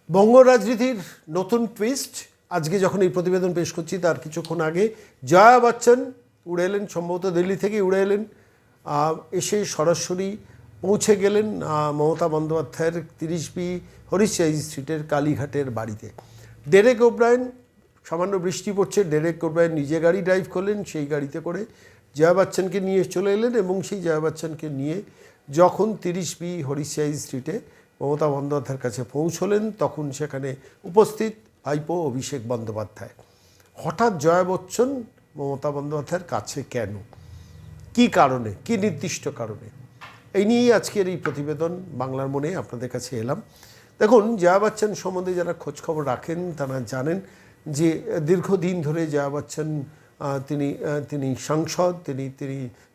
বঙ্গ রাজনীতির নতুন টুইস্ট। আজকে যখন এই প্রতিবেদন পেশ করছি তার কিছুক্ষণ আগে জয়া বচ্চন উড়ে এলেন, সম্ভবত দিল্লি থেকে উড়ে এলেন, এসে সরাসরি পৌঁছে গেলেন মমতা বন্দ্যোপাধ্যায়ের 30B হরিশ স্ট্রিটের কালীঘাটের বাড়িতে। ডেরেক ওব্রায়েন, সামান্য বৃষ্টি পড়ছে, ডেরেক ওব্রায়েন নিজে গাড়ি ড্রাইভ করলেন, সেই গাড়িতে করে জয়া বচ্চনকে নিয়ে চলে এলেন এবং সেই জয়া বচ্চনকে নিয়ে যখন 30B হরিশ স্ট্রিটে মমতা বন্দ্যোপাধ্যায়ের কাছে পৌঁছলেন তখন সেখানে উপস্থিত ভাইপো অভিষেক বন্দ্যোপাধ্যায়। হঠাৎ জয়া বচ্চন মমতা বন্দ্যোপাধ্যায়ের কাছে কেন, কি কারণে, কি নির্দিষ্ট কারণে, এই নিয়েই আজকের এই প্রতিবেদন বাংলার মনে আপনাদের কাছে এলাম। দেখুন, জয়া বচ্চন সম্বন্ধে যারা খোঁজখবর রাখেন তারা জানেন যে দীর্ঘদিন ধরে জয়া বচ্চন তিনি সাংসদ,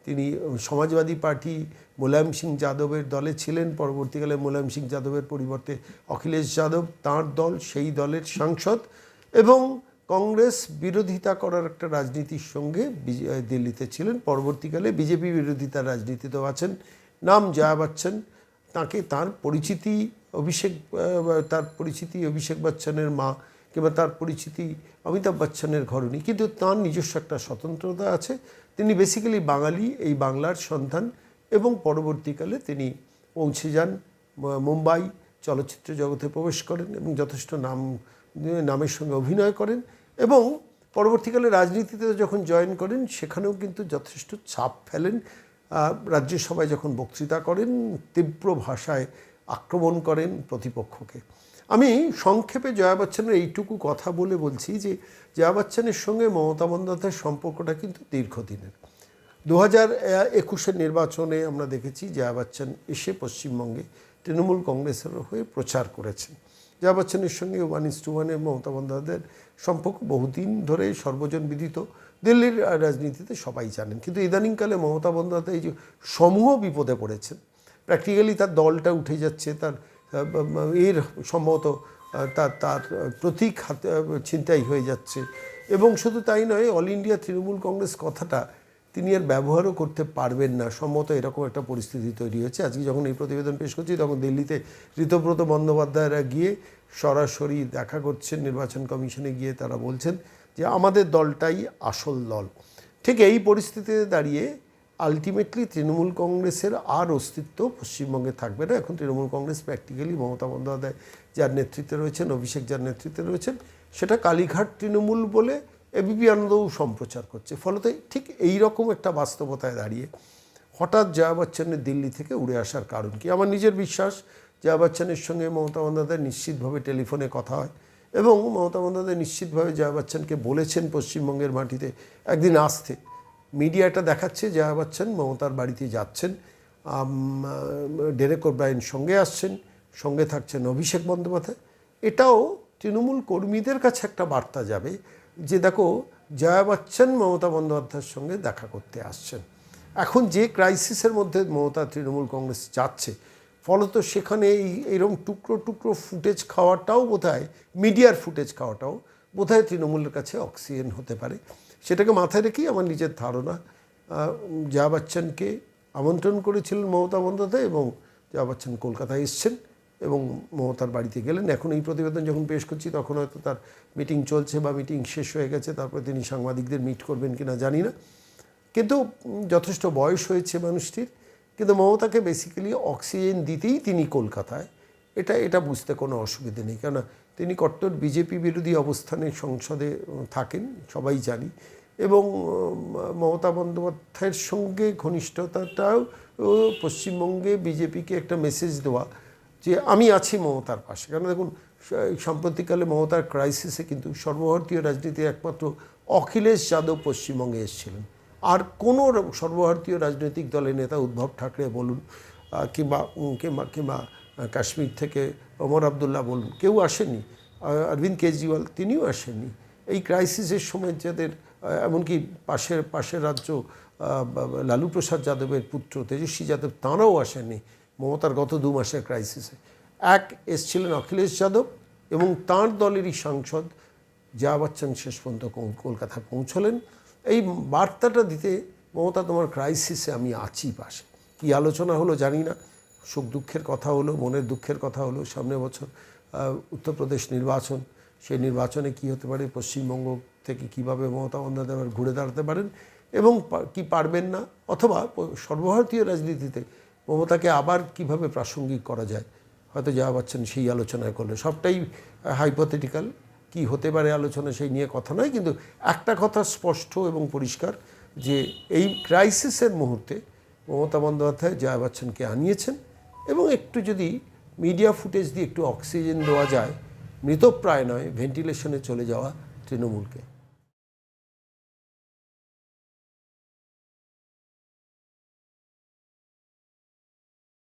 তিনি সমাজবাদী পার্টি মুলায়ম সিং যাদবের দলে ছিলেন। পরবর্তীকালে মুলায়ম সিং যাদবের পরিবর্তে অখিলেশ যাদব তাঁর দল, সেই দলের সাংসদ, এবং কংগ্রেস বিরোধিতা করার একটা রাজনীতির সঙ্গে দিল্লিতে ছিলেন। পরবর্তীকালে বিজেপি বিরোধিতার রাজনীতিতেও আছেন। নাম জয়া বচ্চন। তার পরিচিতি অভিষেক বচ্চনের মা, কিংবা তার পরিচিতি অমিতাভ বচ্চনের ঘরণী, কিন্তু তার নিজস্ব একটা স্বতন্ত্রতা আছে। তিনি বেসিক্যালি বাঙালি, এই বাংলার সন্তান, এবং পরবর্তীকালে তিনি পৌঁছে যান মুম্বাই, চলচ্চিত্র জগতে প্রবেশ করেন এবং যথেষ্ট নামের সঙ্গে অভিনয় করেন, এবং পরবর্তীকালে রাজনীতিতে যখন জয়েন করেন সেখানেও কিন্তু যথেষ্ট ছাপ ফেলেন। রাজ্যসভায় যখন বক্তৃতা করেন তীব্র ভাষায় আক্রমণ করেন প্রতিপক্ষকে। আমি সংক্ষেপে জয়া বচ্চনের এইটুকু কথা বলে বলছি যে জয়া বচ্চনের সঙ্গে মমতা বন্দ্যোপাধ্যায়ের সম্পর্কটা কিন্তু দীর্ঘদিনের। 2021 নির্বাচনে আমরা দেখেছি জয়া বচ্চন এসে পশ্চিমবঙ্গে তৃণমূল কংগ্রেসের হয়ে প্রচার করেছেন। জয়া বচ্চনের সঙ্গে 1:1 মমতা বন্দ্যোপাধ্যায়ের সম্পর্ক বহুদিন ধরে সর্বজন বিদিত, দিল্লির রাজনীতিতে সবাই জানেন। কিন্তু ইদানিংকালে মমতা বন্দ্যোপাধ্যায় এই যে সমূহ বিপদে পড়েছেন, প্র্যাকটিক্যালি তার দলটা উঠে যাচ্ছে, তার এর সম্ভবত তার প্রতীক ছিনতাই হয়ে যাচ্ছে, এবং শুধু তাই নয়, অল ইন্ডিয়া তৃণমূল কংগ্রেস কথাটা তিনি আর ব্যবহারও করতে পারবেন না, সম্ভবত এরকম একটা পরিস্থিতি তৈরি হয়েছে। আজকে যখন এই প্রতিবেদন পেশ করছি তখন দিল্লিতে ঋতব্রত বন্দ্যোপাধ্যায়রা গিয়ে সরাসরি দেখা করছেন নির্বাচন কমিশনে গিয়ে, তারা বলছেন যে আমাদের দলটাই আসল দল। ঠিক এই পরিস্থিতিতে দাঁড়িয়ে আলটিমেটলি তৃণমূল কংগ্রেসের আর অস্তিত্ব পশ্চিমবঙ্গে থাকবে না। এখন তৃণমূল কংগ্রেস প্র্যাকটিক্যালি মমতা বন্দ্যোপাধ্যায় যার নেতৃত্বে রয়েছেন, অভিষেক যার নেতৃত্বে রয়েছেন, সেটা কালীঘাট তৃণমূল বলে এবিপি আনন্দও সম্প্রচার করছে। ফলত ঠিক এই রকম একটা বাস্তবতায় দাঁড়িয়ে হঠাৎ জয়া বচ্চনের দিল্লি থেকে উড়ে আসার কারণ কি? আমার নিজের বিশ্বাস জয়া বচ্চনের সঙ্গে মমতা বন্দ্যোপাধ্যায় নিশ্চিতভাবে টেলিফোনে কথা হয়, এবং মমতা বন্দ্যোপাধ্যায় নিশ্চিতভাবে জয়া বচ্চনকে বলেছেন পশ্চিমবঙ্গের মাটিতে একদিন আসতে। মিডিয়াটা দেখাচ্ছে জয়া বচ্চন মমতার বাড়িতে যাচ্ছেন, ডেরেক ওব্রায়েন সঙ্গে আসছেন, সঙ্গে থাকছেন অভিষেক বন্দ্যোপাধ্যায়। এটাও তৃণমূল কর্মীদের কাছে একটা বার্তা যাবে যে দেখো, জয়া বচ্চন মমতা বন্দ্যোপাধ্যায়ের সঙ্গে দেখা করতে আসছেন। এখন যে ক্রাইসিসের মধ্যে মমতা তৃণমূল কংগ্রেস যাচ্ছে, ফলত সেখানে এইরকম টুকরো টুকরো ফুটেজ খাওয়াটাও বোধহয়, মিডিয়ার ফুটেজ খাওয়াটাও বোধহয় তৃণমূলের কাছে অক্সিজেন হতে পারে। সেটাকে মাথায় রেখেই আমার নিজের ধারণা জয়া বচ্চনকে আমন্ত্রণ করেছিলেন মমতা বন্দ্যোপাধ্যায়, এবং জয়া বচ্চন কলকাতায় এসছেন এবং মমতার বাড়িতে গেলেন। এখন এই প্রতিবেদন যখন পেশ করছি তখন হয়তো তার মিটিং চলছে বা মিটিং শেষ হয়ে গেছে, তারপরে তিনি সাংবাদিকদের মিট করবেন কিনা জানি না, কিন্তু যথেষ্ট বয়স হয়েছে মানুষটির। কিন্তু মমতাকে বেসিক্যালি অক্সিজেন দিতেই তিনি কলকাতায়, এটা বুঝতে কোনো অসুবিধে নেই, কেননা তিনি কট্টর বিজেপি বিরোধী অবস্থানে সংসদে থাকেন, সবাই জানি, এবং মমতা বন্দ্যোপাধ্যায়ের সঙ্গে ঘনিষ্ঠতাটাও পশ্চিমবঙ্গে বিজেপিকে একটা মেসেজ দেওয়া যে আমি আছি মমতার পাশে। কারণ দেখুন, সাম্প্রতিককালে মমতার ক্রাইসিসে কিন্তু সর্বভারতীয় রাজনীতির একমাত্র অখিলেশ যাদব পশ্চিমবঙ্গে এসেছিলেন। আর কোনো সর্বভারতীয় রাজনৈতিক দলের নেতা, উদ্ধব ঠাকরে বলুন, কিংবা কাশ্মীর থেকে ওমর আবদুল্লাহ বলুন, কেউ আসেনি। অরবিন্দ কেজরিওয়াল তিনিও আসেননি। এই ক্রাইসিসের সময় যাদের, এমনকি পাশের রাজ্য লালু প্রসাদ যাদবের পুত্র তেজস্বী যাদব, তাঁরাও আসেননি মমতার গত 2 মাসের ক্রাইসিসে। এসছিলেন অখিলেশ যাদব এবং তাঁর দলেরই সাংসদ জয়া বচ্চন শেষ পর্যন্ত কলকাতায় পৌঁছলেন এই বার্তাটা দিতে, মমতা তোমার ক্রাইসিসে আমি আছি পাশে। কী আলোচনা হলো জানি না, সুখ দুঃখের কথা হলো, মনের দুঃখের কথা হলো। সামনের বছর উত্তরপ্রদেশ নির্বাচন, সেই নির্বাচনে কি হতে পারে, পশ্চিমবঙ্গ থেকে কিভাবে মমতা বন্দ্যোপাধ্যায় ঘুরে দাঁড়াতে পারেন এবং কি পারবেন না, অথবা সর্বভারতীয় রাজনীতিতে মমতাকে আবার কিভাবে প্রাসঙ্গিক করা যায়, হয়তো জয়া বচ্চন সেই আলোচনায় করলে। সবটাই হাইপোথেটিক্যাল, কি হতে পারে আলোচনা সেই নিয়ে কথা নয়, কিন্তু একটা কথা স্পষ্ট এবং পরিষ্কার যে এই ক্রাইসিসের মুহূর্তে মমতা বন্দ্যোপাধ্যায় জয়া বচ্চনকে আনিয়েছেন এবং একটু যদি মিডিয়া ফুটেজ দিয়ে একটু অক্সিজেন দেওয়া যায়, মৃতপ্রায় নয়, ভেন্টিলেশনে চলে যাওয়া তৃণমূলকে।